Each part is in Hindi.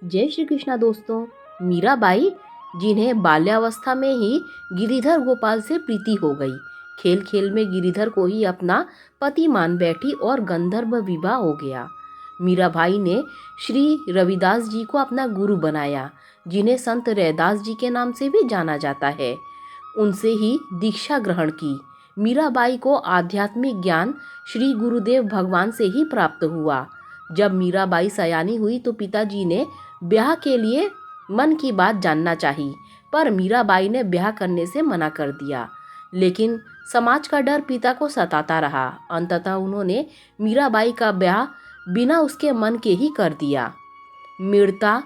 जय श्री कृष्णा दोस्तों। मीराबाई, जिन्हें बाल्यावस्था में ही गिरिधर गोपाल से प्रीति हो गई, खेल खेल में गिरिधर को ही अपना पति मान बैठी और गंधर्व विवाह हो गया। मीराबाई ने श्री रविदास जी को अपना गुरु बनाया, जिन्हें संत रैदास जी के नाम से भी जाना जाता है। उनसे ही दीक्षा ग्रहण की। मीराबाई को आध्यात्मिक ज्ञान श्री गुरुदेव भगवान से ही प्राप्त हुआ। जब मीराबाई सयानी हुई तो पिताजी ने ब्याह के लिए मन की बात जानना चाही, पर मीराबाई ने ब्याह करने से मना कर दिया। लेकिन समाज का डर पिता को सताता रहा। अंततः उन्होंने मीराबाई का ब्याह बिना उसके मन के ही कर दिया। मेड़ता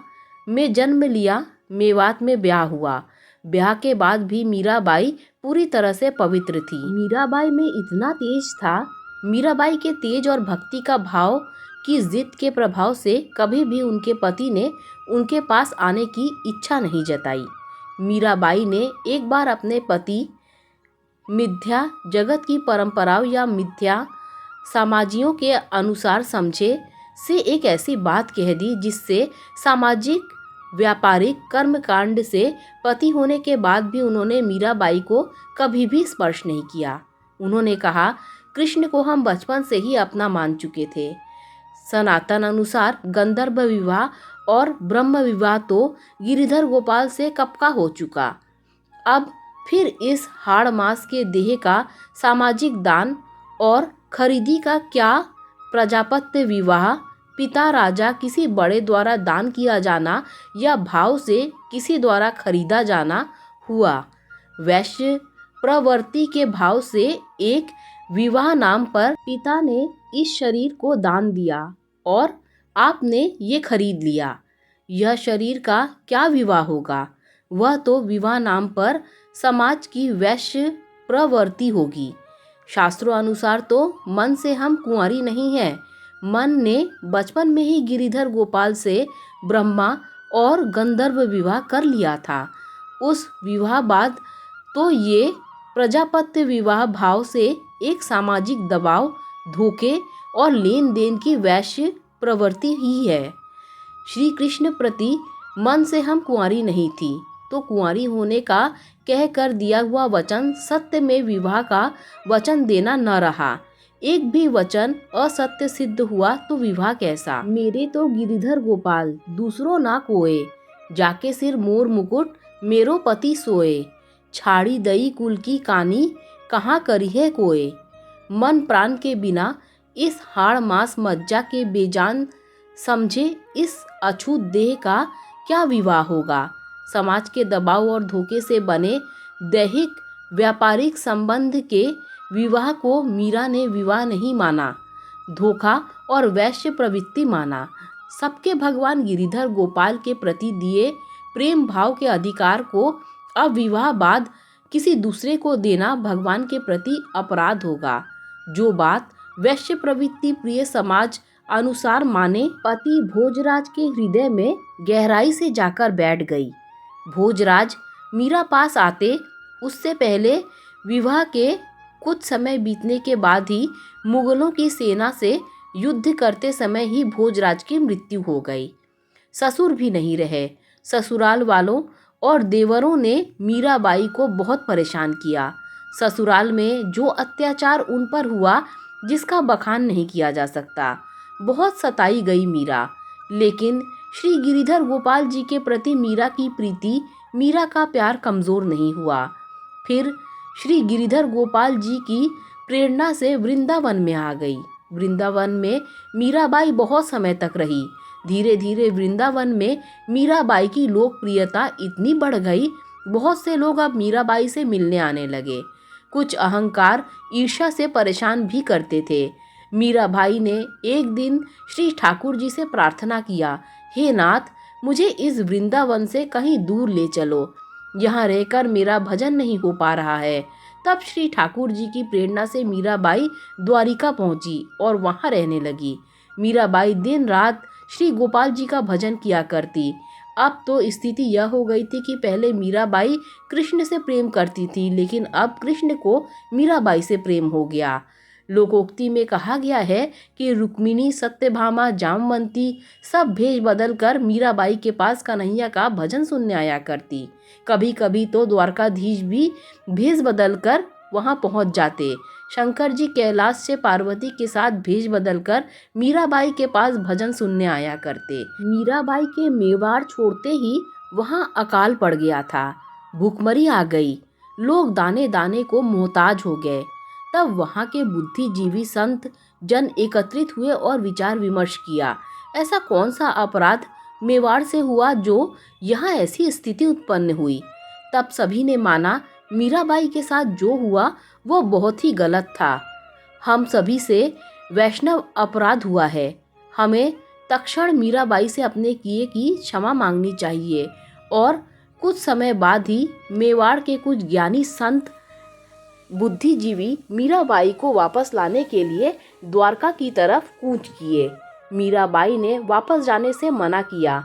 में जन्म लिया, मेवात में ब्याह हुआ। ब्याह के बाद भी मीराबाई पूरी तरह से पवित्र थी। मीराबाई में इतना तेज था। मीराबाई के तेज और भक्ति का भाव की जिद के प्रभाव से कभी भी उनके पति ने उनके पास आने की इच्छा नहीं जताई। मीराबाई ने एक बार अपने पति मिथ्या जगत की परंपराओं या मिथ्या समाजियों के अनुसार समझे से एक ऐसी बात कह दी जिससे सामाजिक व्यापारिक कर्मकांड से पति होने के बाद भी उन्होंने मीराबाई को कभी भी स्पर्श नहीं किया। उन्होंने कहा, कृष्ण को हम बचपन से ही अपना मान चुके थे। सनातन अनुसार गंधर्व विवाह और ब्रह्म विवाह तो गिरिधर गोपाल से कब का हो चुका। अब फिर इस हाड़ मास के देह का सामाजिक दान और खरीदी का क्या? प्रजापत्य विवाह, पिता राजा किसी बड़े द्वारा दान किया जाना या भाव से किसी द्वारा खरीदा जाना हुआ। वैश्य प्रवृत्ति के भाव से एक विवाह नाम पर पिता ने इस शरीर को दान दिया और आपने ये खरीद लिया। यह शरीर का क्या विवाह होगा? वह तो विवाह नाम पर समाज की वैश्य प्रवृत्ति होगी। शास्त्रों अनुसार तो मन से हम कुंवारी नहीं हैं। मन ने बचपन में ही गिरिधर गोपाल से ब्रह्मा और गंधर्व विवाह कर लिया था। उस विवाह बाद तो ये प्रजापत्य विवाह भाव से एक सामाजिक दबाव, धोखे और लेन देन की वैश्य प्रवृत्ति ही है। श्री कृष्ण प्रति मन से हम कुंवारी नहीं थी तो कुंवारी होने का कह कर दिया हुआ वचन सत्य में विवाह का वचन देना न रहा। एक भी वचन असत्य सिद्ध हुआ तो विवाह कैसा? मेरे तो गिरिधर गोपाल दूसरों ना कोए, जाके सिर मोर मुकुट मेरो पति सोए। छाड़ी दई कुल की कानी, कहाँ करी है कोए। मन प्राण के बिना इस हाड़ मास मज्जा के बेजान समझे इस अछूत देह का क्या विवाह होगा। समाज के दबाव और धोखे से बने दैहिक व्यापारिक संबंध के विवाह को मीरा ने विवाह नहीं माना, धोखा और वैश्य प्रवृत्ति माना। सबके भगवान गिरिधर गोपाल के प्रति दिए प्रेम भाव के अधिकार को अब विवाह बाद किसी दूसरे को देना भगवान के प्रति अपराध होगा। जो बात वैश्य प्रवृत्ति प्रिय समाज अनुसार माने पति भोजराज के हृदय में गहराई से जाकर बैठ गई। भोजराज मीरा पास आते उससे पहले विवाह के कुछ समय बीतने के बाद ही मुगलों की सेना से युद्ध करते समय ही भोजराज की मृत्यु हो गई। ससुर भी नहीं रहे। ससुराल वालों और देवरों ने मीराबाई को बहुत परेशान किया। ससुराल में जो अत्याचार उन पर हुआ जिसका बखान नहीं किया जा सकता। बहुत सताई गई मीरा। लेकिन श्री गिरिधर गोपाल जी के प्रति मीरा की प्रीति, मीरा का प्यार कमजोर नहीं हुआ। फिर श्री गिरिधर गोपाल जी की प्रेरणा से वृंदावन में आ गई। वृंदावन में मीराबाई बहुत समय तक रही। धीरे धीरे वृंदावन में मीराबाई की लोकप्रियता इतनी बढ़ गई, बहुत से लोग अब मीराबाई से मिलने आने लगे। कुछ अहंकार ईर्ष्या से परेशान भी करते थे। मीराबाई ने एक दिन श्री ठाकुर जी से प्रार्थना किया, हे नाथ, मुझे इस वृंदावन से कहीं दूर ले चलो, यहाँ रहकर मेरा भजन नहीं हो पा रहा है। तब श्री ठाकुर जी की प्रेरणा से मीराबाई द्वारिका पहुंची और वहाँ रहने लगी। मीराबाई दिन रात श्री गोपाल जी का भजन किया करती। अब तो स्थिति यह हो गई थी कि पहले मीराबाई कृष्ण से प्रेम करती थी, लेकिन अब कृष्ण को मीराबाई से प्रेम हो गया। लोकोक्ति में कहा गया है कि रुक्मिणी, सत्यभामा, जामवंती सब भेष बदल कर मीराबाई के पास कन्हैया का भजन सुनने आया करती। कभी कभी तो द्वारकाधीश भी भेष बदल कर वहां पहुंच जाते। शंकर जी कैलाश से पार्वती के साथ भेष बदलकर मीराबाई के पास भजन सुनने आया करते। मीराबाई के मेवाड़ छोड़ते ही वहां अकाल पड़ गया था, भूखमरी आ गई, लोग दाने दाने को मोहताज हो गए। तब वहां के बुद्धिजीवी संत जन एकत्रित हुए और विचार विमर्श किया, ऐसा कौन सा अपराध मेवाड़ से हुआ जो यहाँ ऐसी स्थिति उत्पन्न हुई। तब सभी ने माना मीराबाई के साथ जो हुआ वो बहुत ही गलत था। हम सभी से वैष्णव अपराध हुआ है, हमें तत्क्षण मीराबाई से अपने किए की क्षमा मांगनी चाहिए। और कुछ समय बाद ही मेवाड़ के कुछ ज्ञानी संत बुद्धिजीवी मीराबाई को वापस लाने के लिए द्वारका की तरफ कूच किए। मीराबाई ने वापस जाने से मना किया।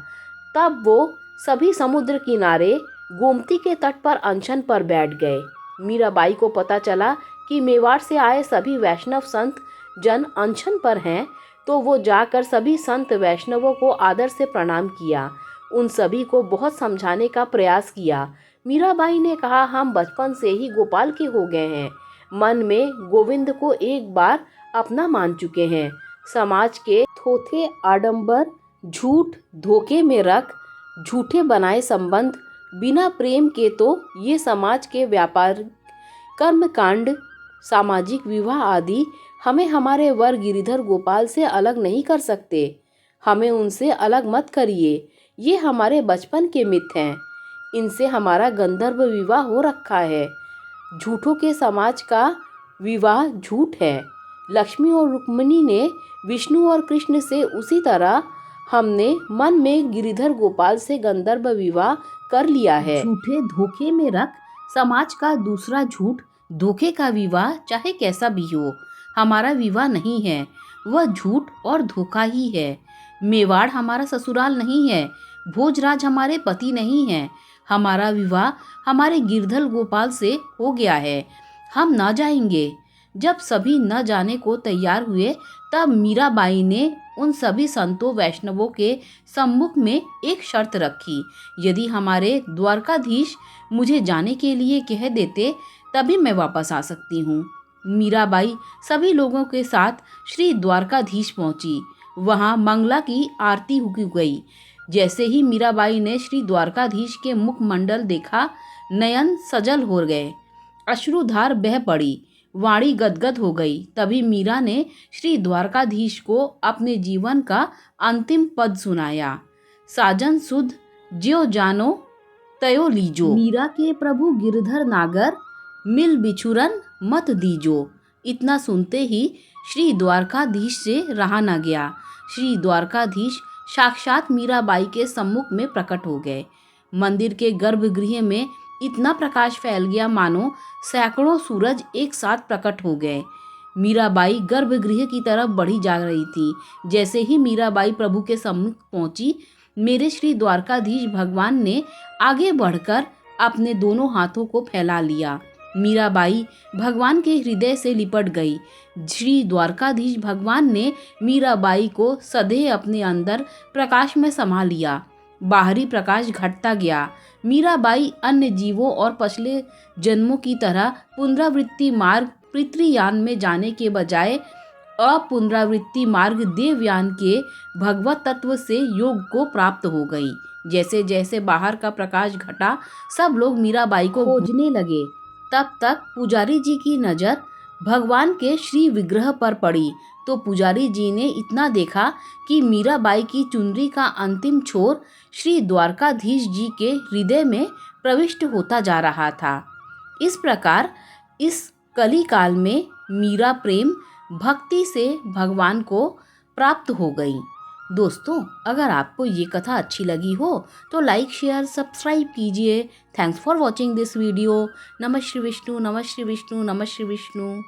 तब वो सभी समुद्र किनारे गोमती के तट पर अनशन पर बैठ गए। मीराबाई को पता चला कि मेवाड़ से आए सभी वैष्णव संत जन अनशन पर हैं, तो वो जाकर सभी संत वैष्णवों को आदर से प्रणाम किया। उन सभी को बहुत समझाने का प्रयास किया। मीराबाई ने कहा, हम बचपन से ही गोपाल के हो गए हैं, मन में गोविंद को एक बार अपना मान चुके हैं। समाज के थोथे आडंबर, झूठ धोखे में रख झूठे बनाए संबंध, बिना प्रेम के तो ये समाज के व्यापार, कर्मकांड, सामाजिक विवाह आदि हमें हमारे वर गिरिधर गोपाल से अलग नहीं कर सकते। हमें उनसे अलग मत करिए, ये हमारे बचपन के मित्र हैं, इनसे हमारा गंधर्व विवाह हो रखा है। झूठों के समाज का विवाह झूठ है। लक्ष्मी और रुक्मिणी ने विष्णु और कृष्ण से, उसी तरह हमने मन में गिरिधर गोपाल से गंधर्व विवाह कर लिया है। झूठे धोखे में रख समाज का दूसरा झूठ धोखे का विवाह चाहे कैसा भी हो, हमारा विवाह नहीं है, वह झूठ और धोखा ही है। मेवाड़ हमारा ससुराल नहीं है, भोजराज हमारे पति नहीं है। हमारा विवाह हमारे गिरधर गोपाल से हो गया है, हम न जाएंगे। जब सभी न जाने को तैयार हुए तब मीराबाई ने उन सभी संतों वैष्णवों के सम्मुख में एक शर्त रखी, यदि हमारे द्वारकाधीश मुझे जाने के लिए कह देते तभी मैं वापस आ सकती हूँ। मीराबाई सभी लोगों के साथ श्री द्वारकाधीश पहुंची। वहां मंगला की आरती हुई गई। जैसे ही मीराबाई ने श्री द्वारकाधीश के मुखमंडल देखा, नयन सजल हो गए, अश्रुधार बह पड़ी, वाणी गदगद हो गई। तभी मीरा ने श्री द्वारकाधीश को अपने जीवन का अंतिम पद सुनाया, साजन सुध ज्यो जानो तयो लीजो, मीरा के प्रभु गिरधर नागर, मिल बिछुरन मत दीजो। इतना सुनते ही श्री द्वारकाधीश से रहा न गया। श्री द्वारकाधीश साक्षात मीराबाई के सम्मुख में प्रकट हो गए। मंदिर के गर्भगृह में इतना प्रकाश फैल गया मानो सैकड़ों सूरज एक साथ प्रकट हो गए। मीराबाई गर्भगृह की तरफ बढ़ी जा रही थी। जैसे ही मीराबाई प्रभु के सम्मुख पहुंची, मेरे श्री द्वारकाधीश भगवान ने आगे बढ़कर अपने दोनों हाथों को फैला लिया। मीराबाई भगवान के हृदय से लिपट गई। श्री द्वारकाधीश भगवान ने मीराबाई को सदैव अपने अंदर प्रकाश में समा लिया। बाहरी प्रकाश घटता गया। मीराबाई अन्य जीवों और पिछले जन्मों की तरह पुनरावृत्ति मार्ग पितृयान में जाने के बजाय अपुनरावृत्ति मार्ग देवयान के भगवत तत्व से योग को प्राप्त हो गई। जैसे जैसे बाहर का प्रकाश घटा, सब लोग मीराबाई को खोजने लगे। तब तक पुजारी जी की नज़र भगवान के श्री विग्रह पर पड़ी, तो पुजारी जी ने इतना देखा कि मीराबाई की चुनरी का अंतिम छोर श्री द्वारकाधीश जी के हृदय में प्रविष्ट होता जा रहा था। इस प्रकार इस कली काल में मीरा प्रेम भक्ति से भगवान को प्राप्त हो गई। दोस्तों, अगर आपको ये कथा अच्छी लगी हो तो लाइक शेयर सब्सक्राइब कीजिए। Thanks for watching this video. नमः श्री विष्णु, नमः श्री विष्णु, नमः श्री विष्णु।